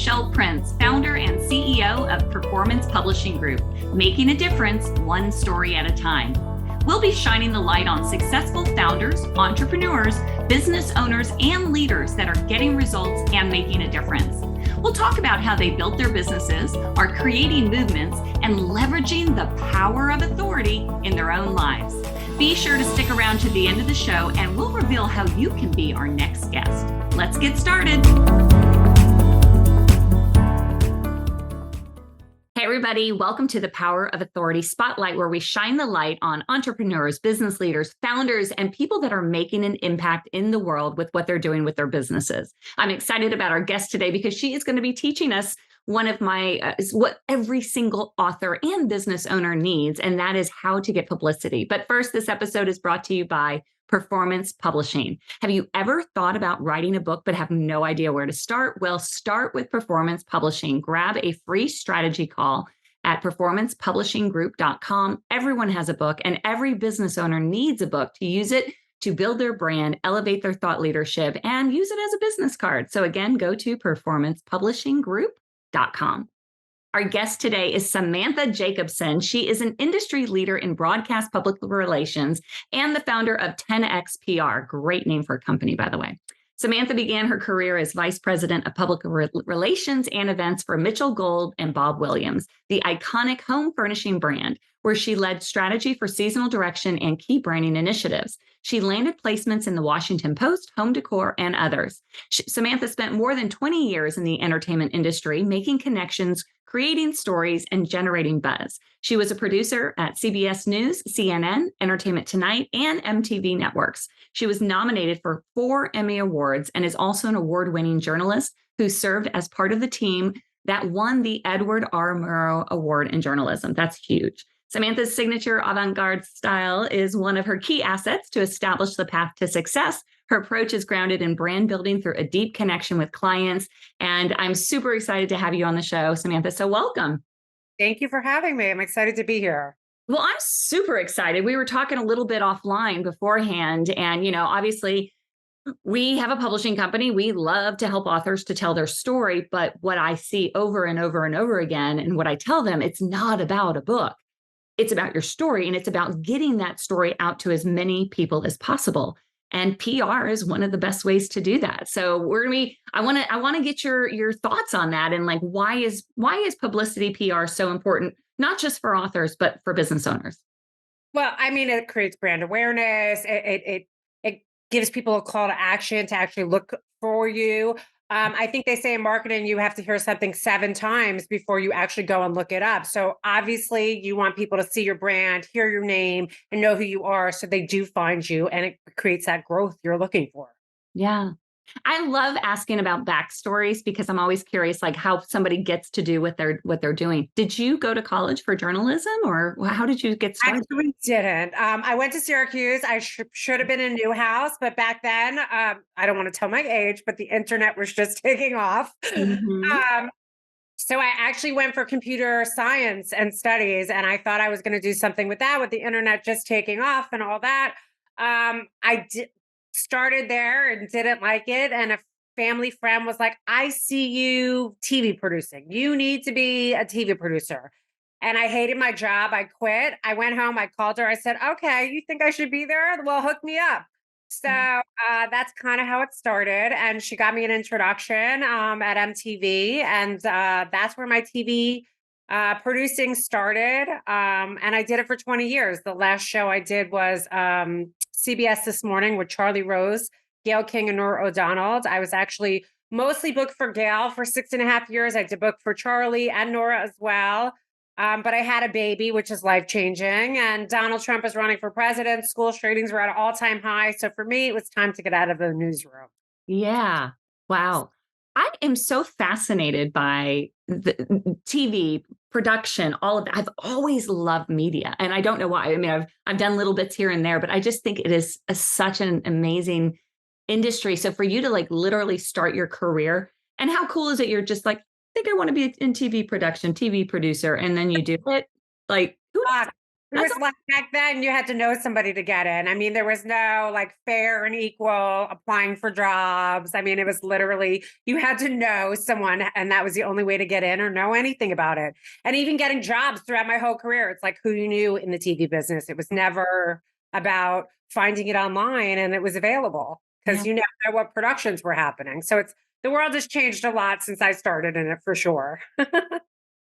Michelle Prince, founder and CEO of Performance Publishing Group, making a difference one story at a time. We'll be shining the light on successful founders, entrepreneurs, business owners, and leaders that are getting results and making a difference. We'll talk about how they built their businesses, are creating movements, and leveraging the power of authority in their own lives. Be sure to stick around to the end of the show, and we'll reveal how you can be our next guest. Let's get started. Hey, everybody. Welcome to the Power of Authority Spotlight, where we shine the light on entrepreneurs, business leaders, founders, and people that are making an impact in the world with what they're doing with their businesses. I'm excited about our guest today because she is going to be teaching us one of my, what every single author and business owner needs, and that is how to get publicity. But first, this episode is brought to you by Performance Publishing. Have you ever thought about writing a book but have no idea where to start? Well, start with Performance Publishing. Grab a free strategy call at performancepublishinggroup.com. Everyone has a book, and every business owner needs a book to use it to build their brand, elevate their thought leadership, and use it as a business card. So again, go to performancepublishinggroup.com. Our guest today is Samantha Jacobson. She is an industry leader in broadcast public relations and the founder of TenXPR. Great name for a company, by the way. Samantha began her career as vice president of public relations and events for Mitchell Gold and Bob Williams, the iconic home furnishing brand, where she led strategy for seasonal direction and key branding initiatives. She landed placements in the Washington Post, Home Decor, and others. Samantha spent more than 20 years in the entertainment industry, making connections, creating stories, and generating buzz. She was a producer at CBS News, CNN, Entertainment Tonight, and MTV Networks. She was nominated for 4 Emmy Awards and is also an award-winning journalist who served as part of the team that won the Edward R. Murrow Award in journalism. That's huge. Samantha's signature avant-garde style is one of her key assets to establish the path to success. Her approach is grounded in brand building through a deep connection with clients. And I'm super excited to have you on the show, Samantha. So welcome. Thank you for having me. I'm excited to be here. Well, I'm super excited. We were talking a little bit offline beforehand. And, obviously, we have a publishing company. We love to help authors to tell their story. But what I see over and over and over again, and what I tell them, it's not about a book. It's about your story, and it's about getting that story out to as many people as possible. And PR is one of the best ways to do that. So I want to get your thoughts on that, and like why is publicity PR so important, not just for authors but for business owners? Well, I mean, it creates brand awareness. It gives people a call to action to actually look for you. I think they say in marketing, you have to hear something 7 times before you actually go and look it up. So obviously you want people to see your brand, hear your name, and know who you are so they do find you, and it creates that growth you're looking for. Yeah. I love asking about backstories because I'm always curious, like how somebody gets to do what they're doing. Did you go to college for journalism, or how did you get started? Actually didn't. I went to Syracuse. I should have been in Newhouse, but back then, I don't want to tell my age, but the internet was just taking off. Mm-hmm. So I actually went for computer science and studies, and I thought I was going to do something with that, with the internet just taking off and all that. Started there and didn't like it. And a family friend was like, I see you TV producing. You need to be a TV producer. And I hated my job. I quit. I went home. I called her. I said, okay, you think I should be there? Well, hook me up. So that's kind of how it started. And she got me an introduction at MTV. And that's where my TV producing started. And I did it for 20 years. The last show I did was CBS This Morning with Charlie Rose, Gail King, and Nora O'Donnell. I was actually mostly booked for Gail for 6.5 years. I did book for Charlie and Nora as well. But I had a baby, which is life-changing. And Donald Trump is running for president. School shootings were at an all-time high. So for me, it was time to get out of the newsroom. Yeah. Wow. I am so fascinated by the TV production, all of that. I've always loved media, and I don't know why. I mean, I've done little bits here and there, but I just think it is such an amazing industry. So for you to like literally start your career, and how cool is it? You're just like, I think I want to be in TV production, TV producer, and then you do it. Like, who It That's was like back then you had to know somebody to get in. I mean, there was no like fair and equal applying for jobs. I mean, it was literally you had to know someone, and that was the only way to get in or know anything about it. And even getting jobs throughout my whole career, it's like who you knew in the TV business. It was never about finding it online and it was available because yeah. you never know what productions were happening. So it's the world has changed a lot since I started in it for sure.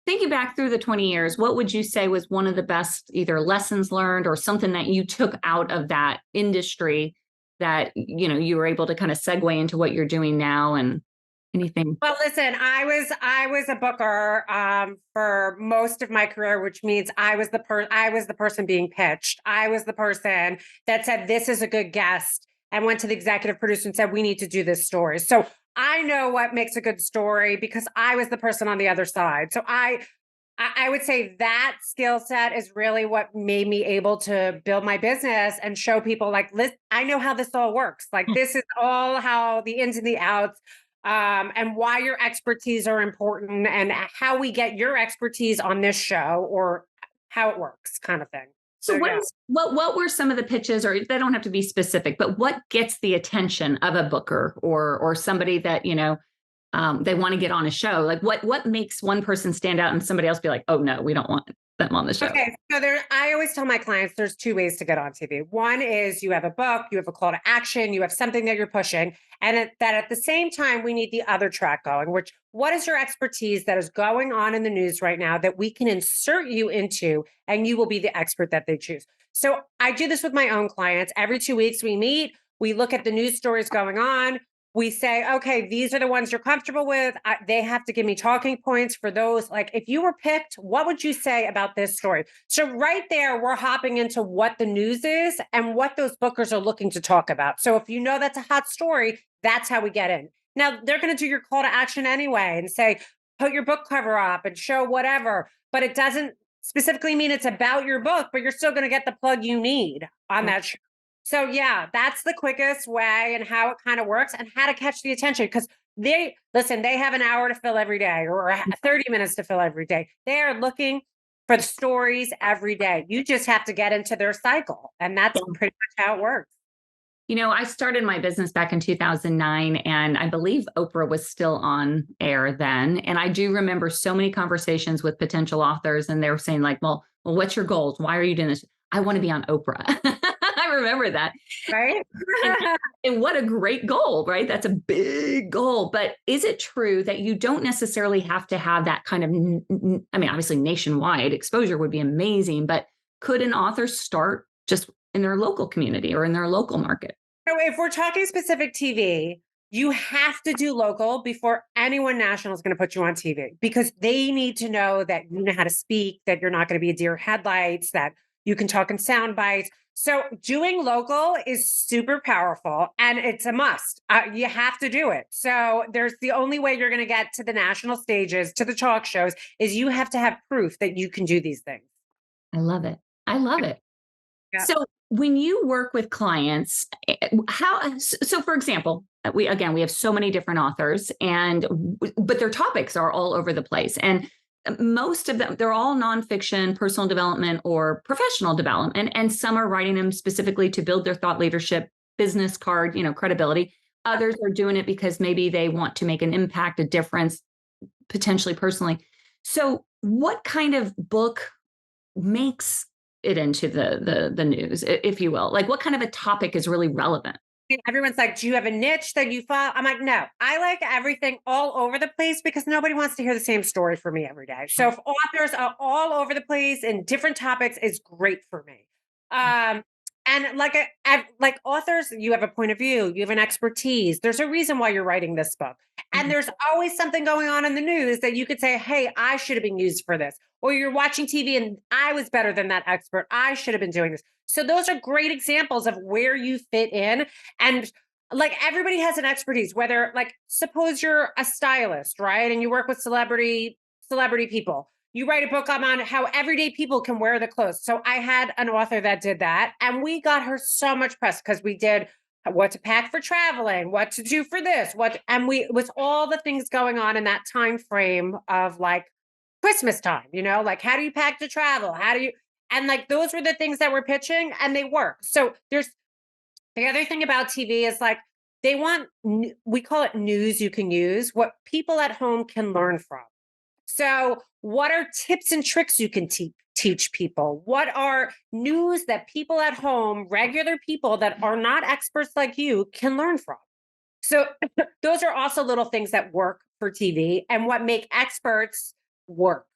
Thinking back through the 20 years, what would you say was one of the best either lessons learned or something that you took out of that industry that, you were able to kind of segue into what you're doing now and anything? Well, listen, I was a booker for most of my career, which means I was the person being pitched. I was the person that said this is a good guest and went to the executive producer and said we need to do this story. So I know what makes a good story because I was the person on the other side. So I would say that skill set is really what made me able to build my business and show people like, listen, I know how this all works. Like this is all how the ins and the outs, and why your expertise are important and how we get your expertise on this show or how it works kind of thing. So So yeah. what were some of the pitches, or they don't have to be specific, but what gets the attention of a booker or somebody that, they want to get on a show? Like what makes one person stand out and somebody else be like, oh no, we don't want them on the show? Okay, so I always tell my clients there's two ways to get on TV. One is you have a book, you have a call to action, you have something that you're pushing, and that at the same time we need the other track going. Which what is your expertise that is going on in the news right now that we can insert you into, and you will be the expert that they choose. So I do this with my own clients. Every 2 weeks we meet, we look at the news stories going on. We say, okay, these are the ones you're comfortable with. They have to give me talking points for those. Like, if you were picked, what would you say about this story? So, right there, we're hopping into what the news is and what those bookers are looking to talk about. So, if you know that's a hot story, that's how we get in. Now, they're going to do your call to action anyway and say, put your book cover up and show whatever, but it doesn't specifically mean it's about your book, but you're still going to get the plug you need on that show. So yeah, that's the quickest way and how it kind of works and how to catch the attention because they have an hour to fill every day or 30 minutes to fill every day. They are looking for the stories every day. You just have to get into their cycle. And that's pretty much how it works. I started my business back in 2009, and I believe Oprah was still on air then. And I do remember so many conversations with potential authors, and they were saying like, well, what's your goals? Why are you doing this? I want to be on Oprah. I remember that. Right. and what a great goal, right? That's a big goal. But is it true that you don't necessarily have to have that kind of, obviously nationwide exposure would be amazing, but could an author start just in their local community or in their local market? So if we're talking specific TV, you have to do local before anyone national is going to put you on TV because they need to know that you know how to speak, that you're not going to be a deer headlights, that you can talk in sound bites. So doing local is super powerful and it's a must. You have to do it. So there's the only way you're going to get to the national stages, to the talk shows, is you have to have proof that you can do these things. I love it. I love it. Yeah. So when you work with clients, so for example, we have so many different authors but their topics are all over the place. And most of them, they're all nonfiction, personal development or professional development. And some are writing them specifically to build their thought leadership, business card, credibility. Others are doing it because maybe they want to make an impact, a difference, potentially personally. So what kind of book makes it into the news, if you will? Like what kind of a topic is really relevant? Everyone's like, do you have a niche that you follow? I'm like, no, I like everything all over the place because nobody wants to hear the same story from me every day. So if authors are all over the place and different topics is great for me. And like authors, you have a point of view, you have an expertise. There's a reason why you're writing this book. And there's always something going on in the news that you could say, hey, I should have been used for this. Or you're watching TV and I was better than that expert. I should have been doing this. So those are great examples of where you fit in. And like everybody has an expertise, whether like suppose you're a stylist, right? And you work with celebrity people. You write a book on how everyday people can wear the clothes. So I had an author that did that and we got her so much press because we did what to pack for traveling, what to do for this, with all the things going on in that time frame of like Christmas time, like how do you pack to travel? And like those were the things that we're pitching and they work. So there's the other thing about TV is like they want, we call it news you can use, what people at home can learn from. So, what are tips and tricks you can teach people? What are news that people at home, regular people that are not experts like you, can learn from? So, those are also little things that work for TV and what make experts work.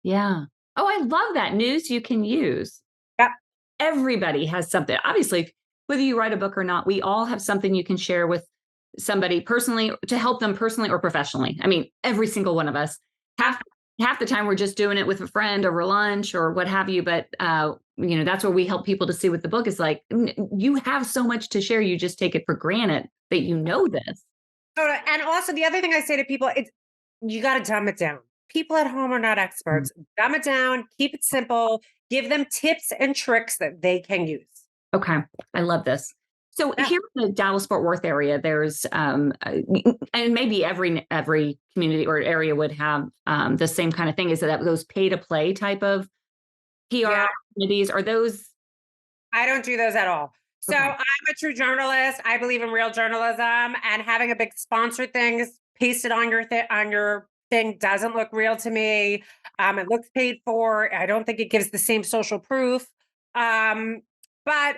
Yeah. Oh, I love that. News you can use. Yep. Everybody has something. Obviously, whether you write a book or not, we all have something you can share with somebody personally to help them personally or professionally. I mean, every single one of us. Half the time we're just doing it with a friend over lunch or what have you. But that's where we help people to see what the book is like. You have so much to share. You just take it for granted that you know this. And also the other thing I say to people, it's you got to dumb it down. People at home are not experts. Dumb it down, keep it simple, give them tips and tricks that they can use. Okay. I love this. So here in the Dallas-Fort Worth area, there's, and maybe every community or area would have the same kind of thing. Is that those pay-to-play type of PR opportunities? Are those? I don't do those at all. So Okay. I'm a true journalist. I believe in real journalism, and having a big sponsor thing pasted on your thing doesn't look real to me. It looks paid for. I don't think it gives the same social proof. But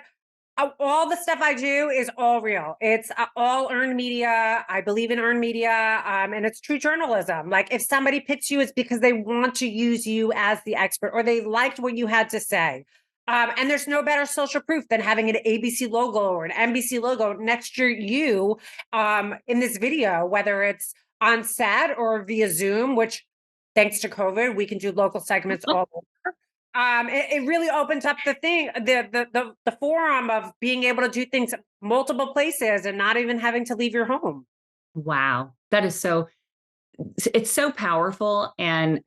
all the stuff I do is all real. It's all earned media. I believe in earned media, and it's true journalism. Like if somebody picks you, it's because they want to use you as the expert or they liked what you had to say. And there's no better social proof than having an ABC logo or an NBC logo next to you in this video, whether it's on set or via Zoom, which thanks to COVID, we can do local segments all over. It really opens up the forum of being able to do things multiple places and not even having to leave your home. Wow. That is it's so powerful. And,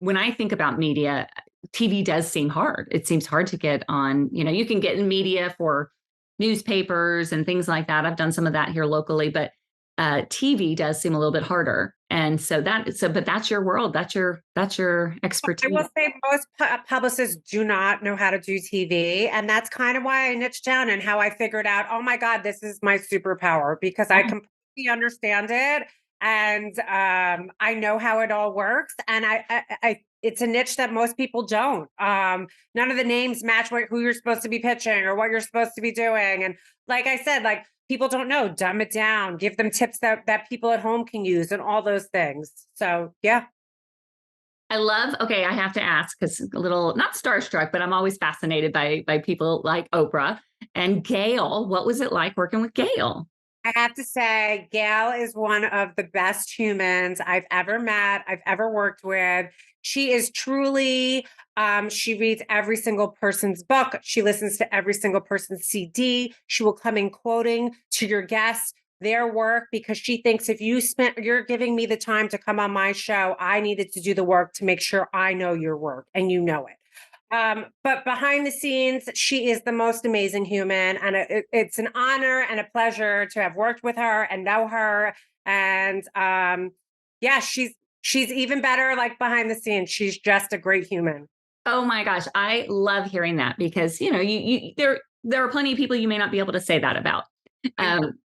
when I think about media, TV does seem hard. It seems hard to get on, you can get in media for newspapers and things like that. I've done some of that here locally, but TV does seem a little bit harder. And but that's your world. That's your expertise. I will say most publicists do not know how to do TV. And that's kind of why I niched down and how I figured out, oh my God, this is my superpower because I completely understand it. And I know how it all works. And it's a niche that most people don't. None of the names match who you're supposed to be pitching or what you're supposed to be doing. And like I said, like people don't know, dumb it down, give them tips that people at home can use and all those things. So yeah. Okay, I have to ask because a little, not starstruck, but I'm always fascinated by people like Oprah and Gail. What was it like working with Gail? I have to say, Gail is one of the best humans I've ever met, I've ever worked with. She is truly, she reads every single person's book. She listens to every single person's CD. She will come in quoting to your guests their work because she thinks if you're giving me the time to come on my show, I needed to do the work to make sure I know your work and you know it. But behind the scenes, she is the most amazing human. And it's an honor and a pleasure to have worked with her and know her. And she's even better like behind the scenes. She's just a great human. Oh my gosh. I love hearing that because, there are plenty of people you may not be able to say that about. But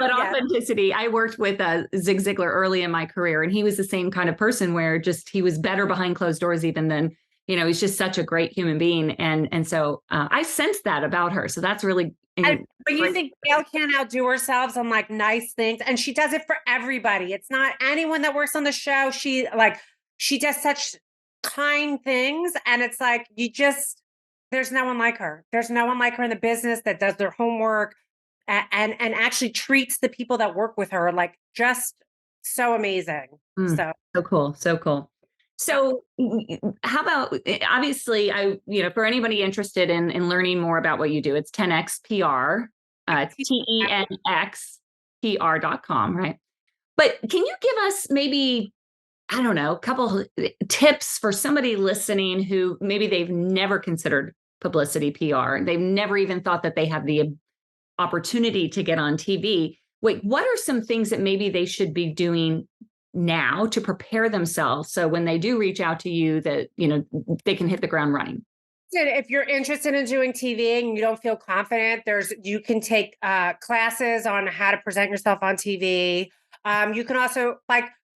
authenticity, I worked with Zig Ziglar early in my career, and he was the same kind of person where he was better behind closed doors even than he's just such a great human being. And so I sense that about her. So that's really. But you think Gail can't outdo herself on like nice things. And she does it for everybody. It's not anyone that works on the show. She does such kind things. And it's like, there's no one like her. There's no one like her in the business that does their homework and actually treats the people that work with her like just so amazing. So cool. So cool. So how about, obviously, for anybody interested in learning more about what you do, it's TenXPR, TenXPR.com, right? But can you give us maybe, I don't know, a couple tips for somebody listening who maybe they've never considered publicity PR. They've never even thought that they have the opportunity to get on TV. Wait, what are some things that maybe they should be doing now to prepare themselves so when they do reach out to you that, they can hit the ground running? If you're interested in doing TV and you don't feel confident, you can take classes on how to present yourself on TV. You can also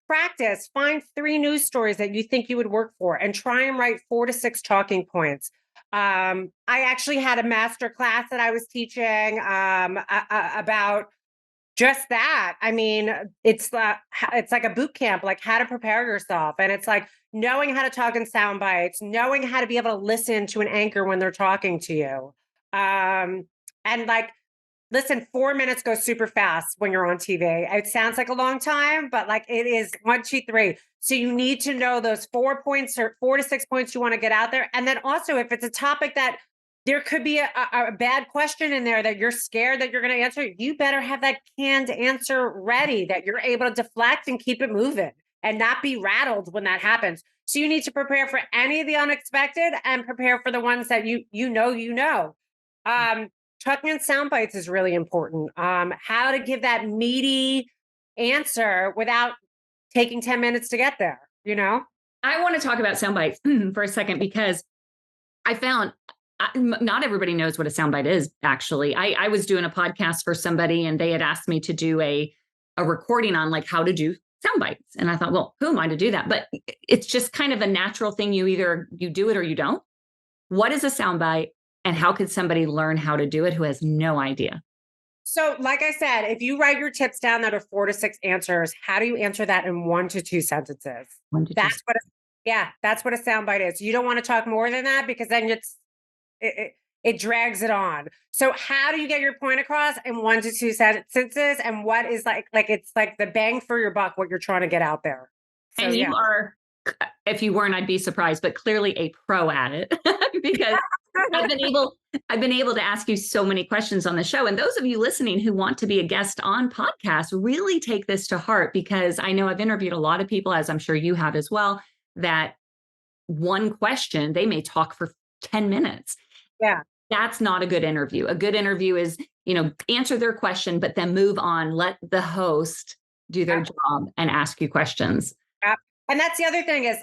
practice, find 3 news stories that you think you would work for and try and write 4 to 6 talking points. I actually had a master class that I was teaching about just that. I mean, it's like a boot camp, like how to prepare yourself. And it's like knowing how to talk in sound bites, knowing how to be able to listen to an anchor when they're talking to you. And listen, 4 minutes goes super fast when you're on TV. It sounds like a long time, but it is 1, 2, 3. So you need to know those 4 points or 4 to 6 points you want to get out there. And then also if it's a topic that there could be a bad question in there that you're scared that you're going to answer, you better have that canned answer ready that you're able to deflect and keep it moving and not be rattled when that happens. So you need to prepare for any of the unexpected and prepare for the ones that you know. Talking in sound bites is really important. How to give that meaty answer without taking 10 minutes to get there, I want to talk about sound bites for a second because I found not everybody knows what a soundbite is, actually. I was doing a podcast for somebody and they had asked me to do a recording on how to do sound bites. And I thought, well, who am I to do that? But it's just kind of a natural thing. You do it or you don't. What is a sound bite and how could somebody learn how to do it who has no idea? So like I said, if you write your tips down that are 4 to 6 answers, how do you answer that in 1 to 2 sentences? That's what a sound bite is. You don't want to talk more than that because then it drags it on. So how do you get your point across in 1 to 2 sentences? And what is it's like the bang for your buck, what you're trying to get out there. So, and you are, if you weren't, I'd be surprised, but clearly a pro at it because I've been able to ask you so many questions on the show. And those of you listening who want to be a guest on podcasts, really take this to heart because I know I've interviewed a lot of people, as I'm sure you have as well, that one question, they may talk for 10 minutes. Yeah. That's not a good interview. A good interview is, answer their question, but then move on. Let the host do their job and ask you questions. Yeah. And that's the other thing is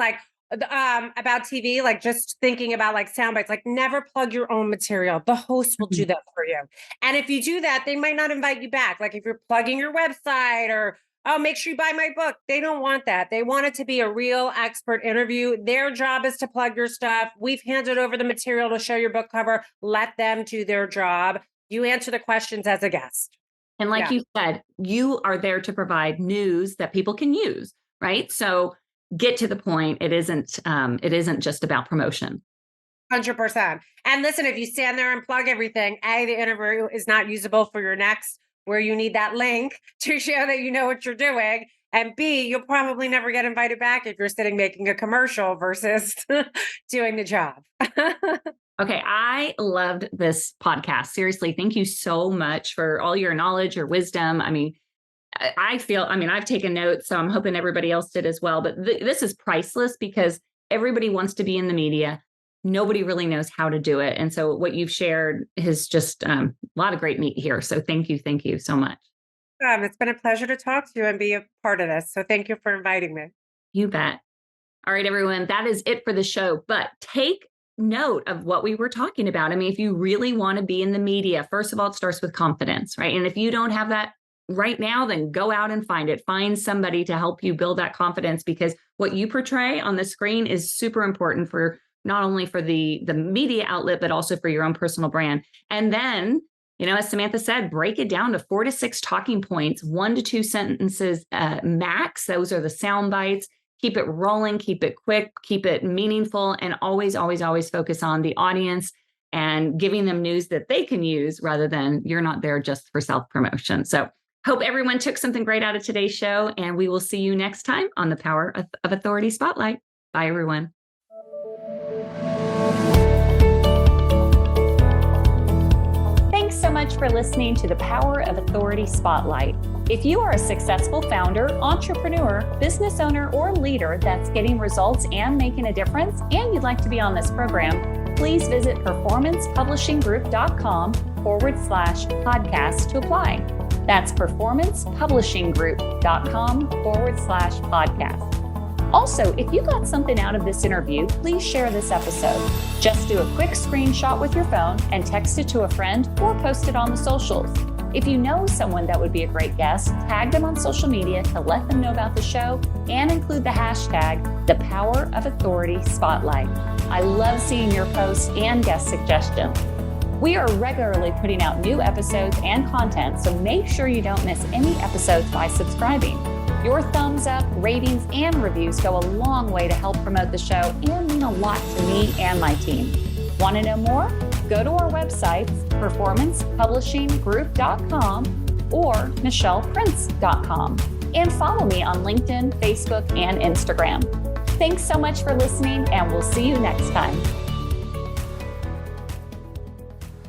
about TV, just thinking about sound bites, never plug your own material. The host will do that for you. And if you do that, they might not invite you back. If you're plugging your website or, oh, make sure you buy my book. They don't want that. They want it to be a real expert interview. Their job is to plug your stuff. We've handed over the material to show your book cover. Let them do their job. You answer the questions as a guest. And you said, you are there to provide news that people can use, right? So get to the point. It isn't just about promotion. 100%. And listen, if you stand there and plug everything, the interview is not usable for your next, where you need that link to show that you know what you're doing. And B, you'll probably never get invited back if you're sitting making a commercial versus doing the job. Okay. I loved this podcast. Seriously. Thank you so much for all your knowledge, your wisdom. I mean, I've taken notes, so I'm hoping everybody else did as well. But this is priceless because everybody wants to be in the media. Nobody really knows how to do it. And so what you've shared is just a lot of great meat here. So thank you so much. It's been a pleasure to talk to you and be a part of this. So thank you for inviting me. You bet. All right, everyone, that is it for the show. But take note of what we were talking about. I mean, if you really want to be in the media, first of all, it starts with confidence, right? And if you don't have that right now, then go out and find it. Find somebody to help you build that confidence because what you portray on the screen is super important for not only for the media outlet, but also for your own personal brand. And then, as Samantha said, break it down to 4 to 6 talking points, 1 to 2 sentences max. Those are the sound bites. Keep it rolling, keep it quick, keep it meaningful, and always, always, always focus on the audience and giving them news that they can use rather than you're not there just for self-promotion. So hope everyone took something great out of today's show, and we will see you next time on the Power of Authority Spotlight. Bye, everyone. Thanks so much for listening to the Power of Authority Spotlight. If you are a successful founder, entrepreneur, business owner, or leader that's getting results and making a difference, and you'd like to be on this program, please visit performancepublishinggroup.com/podcast to apply. That's performancepublishinggroup.com/podcast. Also, if you got something out of this interview, please share this episode. Just do a quick screenshot with your phone and text it to a friend or post it on the socials. If you know someone that would be a great guest, tag them on social media to let them know about the show and include the hashtag #ThePowerOfAuthority_Spotlight. I love seeing your posts and guest suggestions. We are regularly putting out new episodes and content, so make sure you don't miss any episodes by subscribing. Your thumbs up, ratings, and reviews go a long way to help promote the show and mean a lot to me and my team. Want to know more? Go to our websites, performancepublishinggroup.com or michelleprince.com, and follow me on LinkedIn, Facebook, and Instagram. Thanks so much for listening, and we'll see you next time.